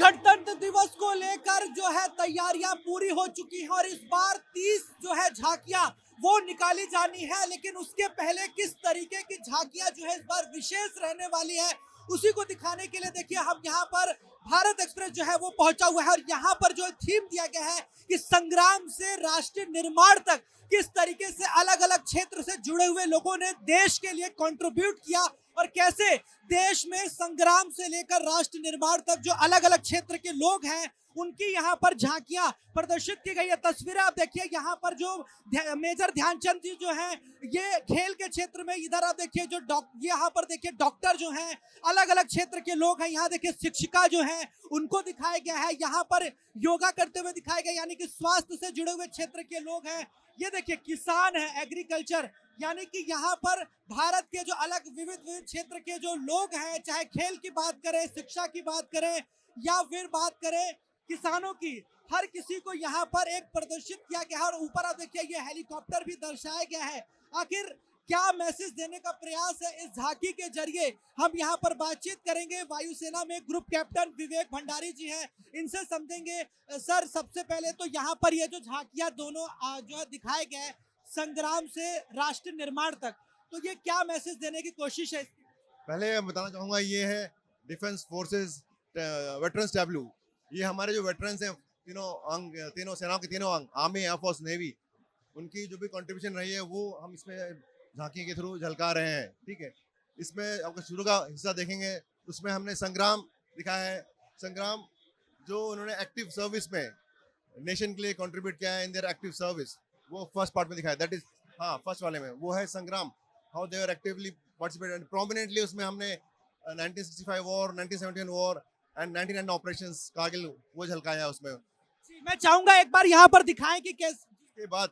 गणतंत्र दिवस को लेकर जो है तैयारियां पूरी हो चुकी हैं और इस बार 30 जो है झांकियां वो निकाली जानी है, लेकिन उसके पहले किस तरीके की झांकियां जो है इस बार विशेष रहने वाली है उसी को दिखाने के लिए देखिए हम यहाँ पर भारत एक्सप्रेस जो है वो पहुंचा हुआ है और यहाँ पर जो थीम दिया गया है कि संग्राम से राष्ट्र निर्माण तक किस तरीके से अलग अलग क्षेत्र से जुड़े हुए लोगों ने देश के लिए कंट्रीब्यूट किया और कैसे देश में संग्राम से लेकर राष्ट्र निर्माण तक जो अलग अलग क्षेत्र के लोग हैं उनकी यहाँ पर झांकियां प्रदर्शित की गई है। तस्वीरें आप देखिए यहाँ पर जो मेजर ध्यानचंद जी जो हैं ये खेल के क्षेत्र में, इधर आप देखिए जो यहाँ पर देखिए डॉक्टर जो हैं, अलग अलग क्षेत्र के लोग हैं, यहाँ देखिए शिक्षिका जो हैं उनको दिखाया गया है, यहाँ पर योगा करते हुए दिखाया गया यानी कि स्वास्थ्य से जुड़े हुए क्षेत्र के लोग हैं। ये देखिए किसान है, एग्रीकल्चर, यानी कि यहाँ पर भारत के जो अलग विविध विविध क्षेत्र के जो लोग हैं, चाहे खेल की बात करें, शिक्षा की बात करें या फिर बात करें किसानों की, हर किसी को यहाँ पर एक प्रदर्शित किया गया है। और ऊपर आप देखिए ये हेलीकॉप्टर भी दर्शाया गया है। आखिर क्या मैसेज देने का प्रयास है इस झांकी के जरिए, हम यहाँ पर बातचीत करेंगे। वायुसेना में ग्रुप कैप्टन विवेक भंडारी जी हैं, इनसे समझेंगे। सर, सबसे पहले तो यहाँ पर ये जो झांकियां दोनों जो है दिखाए गए हैं संग्राम से राष्ट्र निर्माण तक, तो ये क्या मैसेज देने की कोशिश है? पहले मैं बताना चाहूँगा ये है डिफेंस फोर्सेस वेटरन्स टैब्लू। ये हमारे जो वेटरन्स हैं, तीनों अंग, तीनों सेनाओं के तीनों अंग, आर्मी, एयरफोर्स, नेवी, उनकी जो भी कंट्रीब्यूशन रही है वो हम इसमें झांकी के थ्रू झलका रहे हैं। ठीक है, इसमें आपको शुरू का हिस्सा देखेंगे, उसमें हमने संग्राम दिखाया है। संग्राम जो उन्होंने एक्टिव सर्विस में नेशन के लिए कंट्रीब्यूट किया है इन देयर एक्टिव सर्विस, वो फर्स्ट पार्ट में दिखाया, दैट इज, हाँ, फर्स्ट वाले में वो है संग्राम, how they are actively participated prominently. उसमें हमने 1965 war, 1971 war and 99 operations Kargil वो झलकाया है उसमें। जी, मैं चाहूंगा एक बार यहाँ पर दिखाएं कि कैसे। के बाद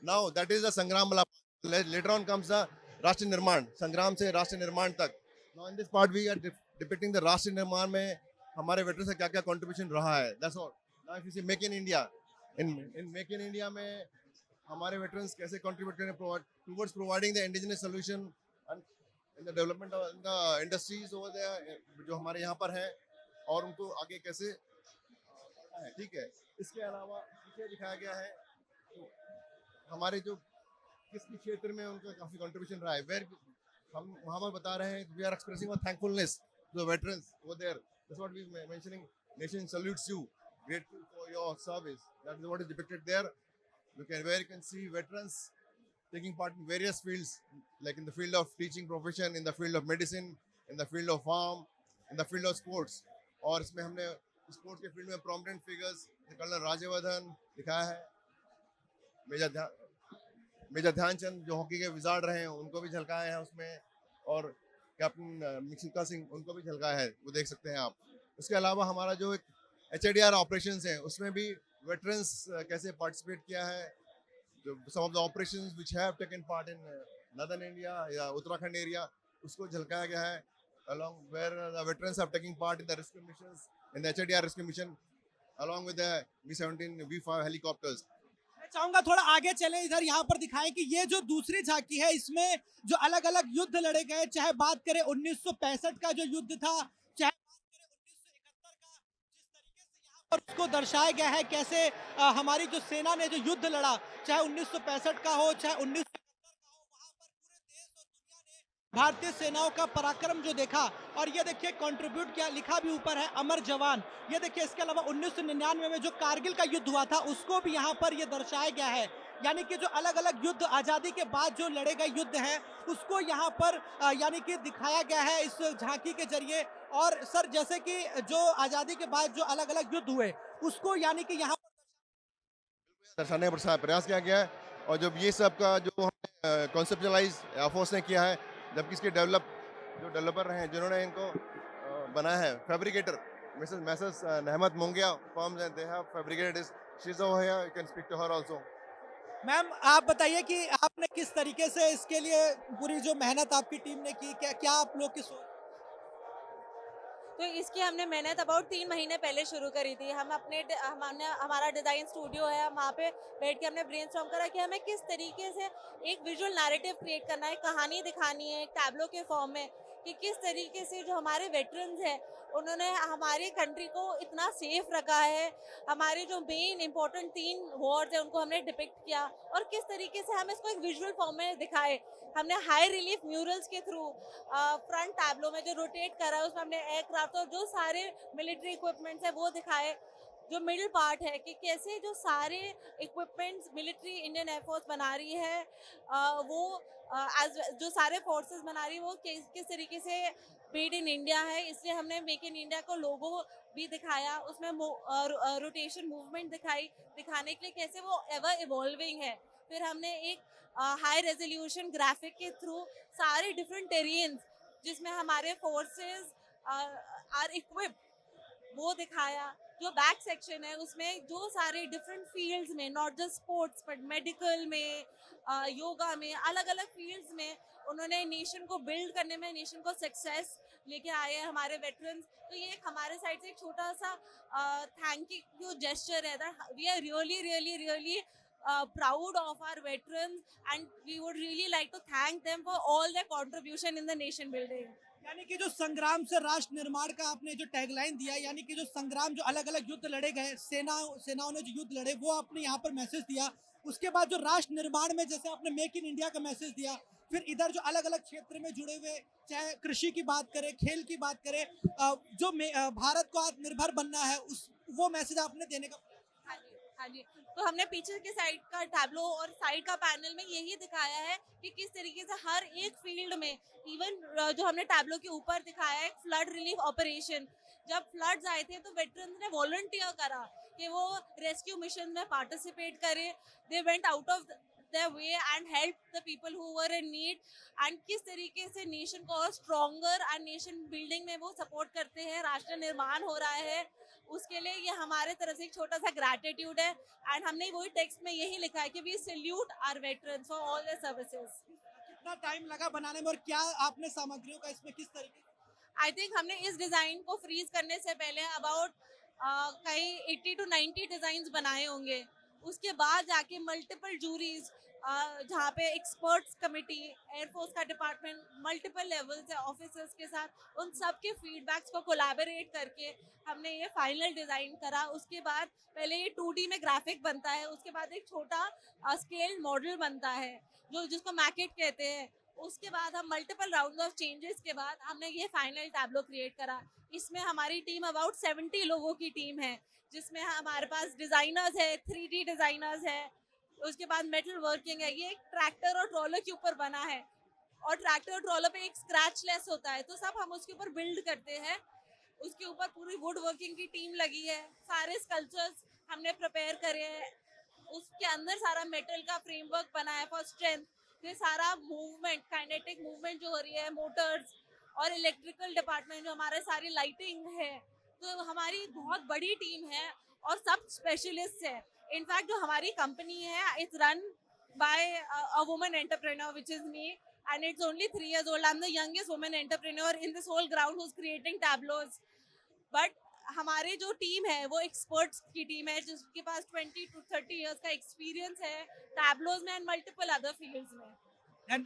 नाउ दैट इज द संग्राम वाला, लेटर ऑन कम्स द राष्ट्र निर्माण, संग्राम से राष्ट्र निर्माण तक। Now in this part we are depicting the राष्ट्र निर्माण में हमारे वेटरन्स का क्या क्या कंट्रीब्यूशन रहा है, that's all. Now if you see Make in India, in Make in India में हमारे वेटरन्स कैसे कंट्रीब्यूट करें towards providing the indigenous solution in the development of the industries over there जो हमारे यहाँ पर है, और उनको आगे कैसे, ठीक है। इसके अलावा पीछे दिखाया गया है तो हमारे जो किस किस क्षेत्र में उनका काफी कंट्रीब्यूशन रहा है, वेयर हम वहाँ पर बता रहे हैं, we are expressing our thankfulness to the veterans over there, that's what we mentioning, nation salutes you, grateful for your service, that is what is depicted there. Where you can see veterans taking part in various fields, like in the field of teaching profession, in the field of medicine, in the field of farm, in the field of sports। और इसमें हमने sports के field में prominent figures colonel Rajyavardhan दिखाया है, major Dhyanchand जो hockey के wizard रहे हैं उनको भी झलकाया है उसमें, और कैप्टन मिल्खा सिंह उनको भी झलकाया है, वो देख सकते हैं आप। उसके अलावा हमारा जो एक HADR ऑपरेशंस है उसमें भी वेटरन्स कैसे पार्टिसिपेट किया है, जो some of the operations which have taken part in northern India या उत्तराखंड एरिया, उसको झलकाया गया है, along where the veterans are taking part in the rescue missions, in the HADR rescue mission, along with the V-17, V-5 helicopters। मैं चाहूंगा थोड़ा आगे चले, इधर यहाँ पर दिखाएं कि ये जो दूसरी झांकी है इसमें जो अलग अलग युद्ध लड़े गए, चाहे बात करें 1965 का जो युद्ध था, चाहे बात करें 1971 का, जिस तरीके से यहाँ पर उसको दर्शाया गया है, कैसे हमारी जो सेना ने जो युद्ध लड़ा, चाहे 1965 का हो चाहे 1971 का हो, वहां पर पूरे देश और दुनिया ने भारतीय सेनाओं का पराक्रम जो देखा। और ये देखिए कंट्रीब्यूट किया, लिखा भी ऊपर है अमर जवान। ये देखिए इसके अलावा 1999 में जो कारगिल का युद्ध हुआ था उसको भी यहाँ पर ये दर्शाया गया है, यानी कि जो अलग अलग युद्ध आज़ादी के बाद जो लड़े गए युद्ध हैं उसको यहाँ पर यानी कि दिखाया गया है इस झांकी के जरिए। और सर, जैसे कि जो आज़ादी के बाद जो अलग अलग युद्ध हुए उसको यानी कि यहाँ दर्शाने का प्रयास किया गया है, और जब ये सब का जो हमने कॉन्सेप्चुअलाइज एयरफोर्स ने किया है, जबकि इसके जो डेवलपर हैं जिन्होंने इनको बनाया है, fabricator Messrs Nahmat Mungia firms and they have fabricated this, she is over here, you can speak to her also. Ma'am, आप बताइए कि आपने किस तरीके से इसके लिए पूरी जो मेहनत आपकी टीम ने की, क्या क्या आप लोग की सोच? तो इसकी हमने मेहनत अबाउट 3 महीने पहले शुरू करी थी। हमने हमारा डिज़ाइन स्टूडियो है, हम वहाँ पे बैठ के हमने ब्रेनस्टॉर्म करा कि हमें किस तरीके से एक विजुअल नैरेटिव क्रिएट करना है, कहानी दिखानी है एक टैब्लो के फॉर्म में। कि किस तरीके से जो हमारे वेटरन्स हैं उन्होंने हमारी कंट्री को इतना सेफ रखा है। हमारे जो मेन इंपॉर्टेंट 3 वॉर्स हैं उनको हमने डिपिक्ट किया और किस तरीके से हम इसको एक विजुअल फॉर्म में दिखाए। हमने हाई रिलीफ म्यूरल्स के थ्रू फ्रंट टैब्लो में जो रोटेट करा है उसमें हमने एयरक्राफ्ट और जो सारे मिलिट्री इक्विपमेंट्स है वो दिखाए। जो मिडिल पार्ट है कि कैसे जो सारे इक्विपमेंट्स मिलिट्री इंडियन एयरफोर्स बना रही है वो एज जो सारे फोर्सेस बना रही है वो किस तरीके से मेड इन इंडिया है, इसलिए हमने मेक इन इंडिया को लोगो भी दिखाया। उसमें रोटेशन मूवमेंट दिखाने के लिए कैसे वो एवर इवॉल्विंग है। फिर हमने एक हाई रेजोल्यूशन ग्राफिक के थ्रू सारे डिफरेंट टेरियंस जिसमें हमारे फोर्सेस आर इक्विप्ड वो दिखाया। जो बैक सेक्शन है उसमें जो सारे डिफरेंट फील्ड्स में not just sports but medical में योगा में अलग अलग फील्ड्स में उन्होंने नेशन को बिल्ड करने में नेशन को सक्सेस लेके आए हैं हमारे वेटरन्स। तो ये एक हमारे साइड से एक छोटा सा थैंक यू जेस्चर है that we are really proud of our veterans and we would really like to thank them for all their contribution in the nation building. यानी कि जो संग्राम से राष्ट्र निर्माण का आपने जो टैगलाइन दिया, यानी कि जो संग्राम जो अलग अलग युद्ध लड़े गए, सेनाओं ने जो युद्ध लड़े वो आपने यहाँ पर मैसेज दिया। उसके बाद जो राष्ट्र निर्माण में जैसे आपने मेक इन इंडिया का मैसेज दिया, फिर इधर जो अलग अलग क्षेत्र में जुड़े हुए चाहे कृषि की बात करें, खेल की बात करें, भारत को आत्मनिर्भर बनना है उस वो मैसेज आपने देने का। हाँ जी, हाँ जी। तो हमने पीछे के साइड का टैब्लो और साइड का पैनल में यही दिखाया है कि किस तरीके से हर एक फील्ड में इवन जो हमने टैब्लो के ऊपर दिखाया है फ्लड रिलीफ ऑपरेशन। जब फ्लड्स आए थे तो वेटरन्स ने वॉलंटियर करा कि वो रेस्क्यू मिशन में पार्टिसिपेट करें। They went out of their way and help the people who were in need and किस तरीके से नेशन को और स्ट्रॉन्गर एंड नेशन बिल्डिंग में वो सपोर्ट करते हैं। राष्ट्र निर्माण हो रहा है उसके लिए ये हमारे तरफ से एक छोटा सा ग्रैटिट्यूड है एंड हमने वही टेक्स्ट में यही लिखा है कि we salute our veterans for all their services. कितना टाइम लगा बनाने में और क्या आपने सामग्रियों का इसमें किस तरीके? आई थिंक हमने इस डिजाइन को फ्रीज करने से पहले अबाउट कई 80 to 90 डिजाइन बनाए होंगे। उसके बाद जाके मल्टीपल जूरीज जहाँ पे एक्सपर्ट्स कमेटी एयरफोर्स का डिपार्टमेंट मल्टीपल लेवल से ऑफिसर्स के साथ उन सब के फीडबैक्स को कोलैबोरेट करके हमने ये फाइनल डिज़ाइन करा। उसके बाद पहले ये 2D में ग्राफिक बनता है, उसके बाद एक छोटा स्केल मॉडल बनता है जिसको मैकेट कहते हैं। उसके बाद हम मल्टीपल राउंड ऑफ चेंजेस के बाद हमने ये फाइनल टैब्लो क्रिएट करा। इसमें हमारी टीम अबाउट 70 लोगों की टीम है जिसमें हमारे पास डिजाइनर्स है, 3D डिजाइनर्स है, उसके बाद मेटल वर्किंग है। ये एक ट्रैक्टर और ट्रॉलर के ऊपर बना है और ट्रैक्टर और ट्रॉलर पे एक स्क्रैच लेस होता है तो सब हम उसके ऊपर बिल्ड करते हैं। उसके ऊपर पूरी वुड वर्किंग की टीम लगी है, सारे स्कल्पचर्स हमने प्रिपेयर करे हैं। उसके अंदर सारा मेटल का फ्रेमवर्क बना है फॉर स्ट्रेंथ। ये सारा मूवमेंट काइनेटिक मूवमेंट जो हो रही है, मोटर्स और इलेक्ट्रिकल डिपार्टमेंट जो हमारे सारी लाइटिंग है, तो हमारी बहुत बड़ी टीम है और सब स्पेशलिस्ट है। इनफैक्ट जो हमारी कंपनी है it's run by a woman entrepreneur which is me and it's only 3 years old. I'm the youngest woman entrepreneur in this whole ground who's creating tableaus. But हमारे जो team है वो experts की team है जिसके पास 20 to 30 years का experience है टैब्लोज में एंड मल्टीपल अदर फील्ड्स में।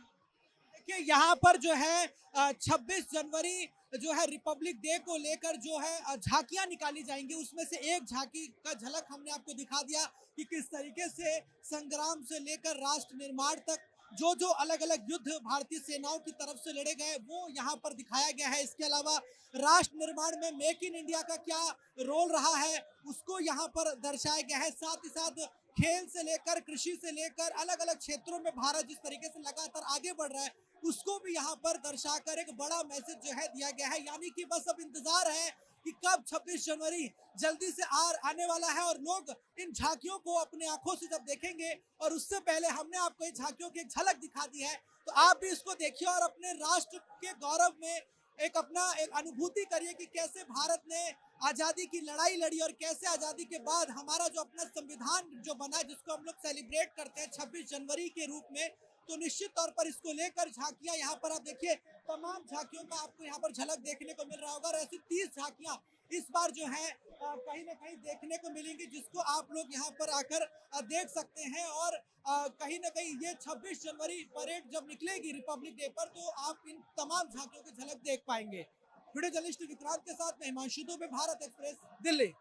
देखिए यहाँ पर जो है 26 जनवरी जो है रिपब्लिक डे को लेकर जो है झांकियां निकाली जाएंगी। उसमें से एक झांकी का झलक हमने आपको दिखा दिया कि किस तरीके से संग्राम से लेकर राष्ट्र निर्माण तक जो अलग अलग युद्ध भारतीय सेनाओं की तरफ से लड़े गए वो यहाँ पर दिखाया गया है। इसके अलावा राष्ट्र निर्माण में मेक इन इंडिया का क्या रोल रहा है उसको यहाँ पर दर्शाया गया है। साथ ही साथ खेल से लेकर कृषि से लेकर अलग अलग क्षेत्रों में भारत जिस तरीके से लगातार आगे बढ़ रहा है उसको भी यहाँ पर दर्शाकर एक बड़ा मैसेज जो है दिया गया है। यानी कि बस अब इंतजार है कि कब 26 जनवरी जल्दी से आने वाला है और लोग इन झांकियों को अपने आंखों से जब देखेंगे। और उससे पहले हमने आपको इन झांकियों की एक झलक दिखा दी है तो आप भी इसको देखिए और अपने राष्ट्र के गौरव में एक अनुभूति करिए कि कैसे भारत ने आज़ादी की लड़ाई लड़ी और कैसे आज़ादी के बाद हमारा जो अपना संविधान जो बना जिसको हम लोग सेलिब्रेट करते हैं 26 जनवरी के रूप में। तो निश्चित तौर पर इसको लेकर झांकियां यहाँ पर आप देखिए तमाम झांकियों का आपको यहाँ पर झलक देखने को मिल रहा होगा और ऐसी 30 झांकियां इस बार जो है कहीं ना कहीं देखने को मिलेंगी, जिसको आप लोग यहाँ पर आकर देख सकते हैं। और कहीं ना कहीं ये 26 जनवरी परेड जब निकलेगी रिपब्लिक डे पर, तो आप इन तमाम झांकियों की झलक देख पाएंगे। वीडियो जर्नलिस्ट विक्रांत के साथ मैं हिमांशु दुबे, भारत एक्सप्रेस, दिल्ली।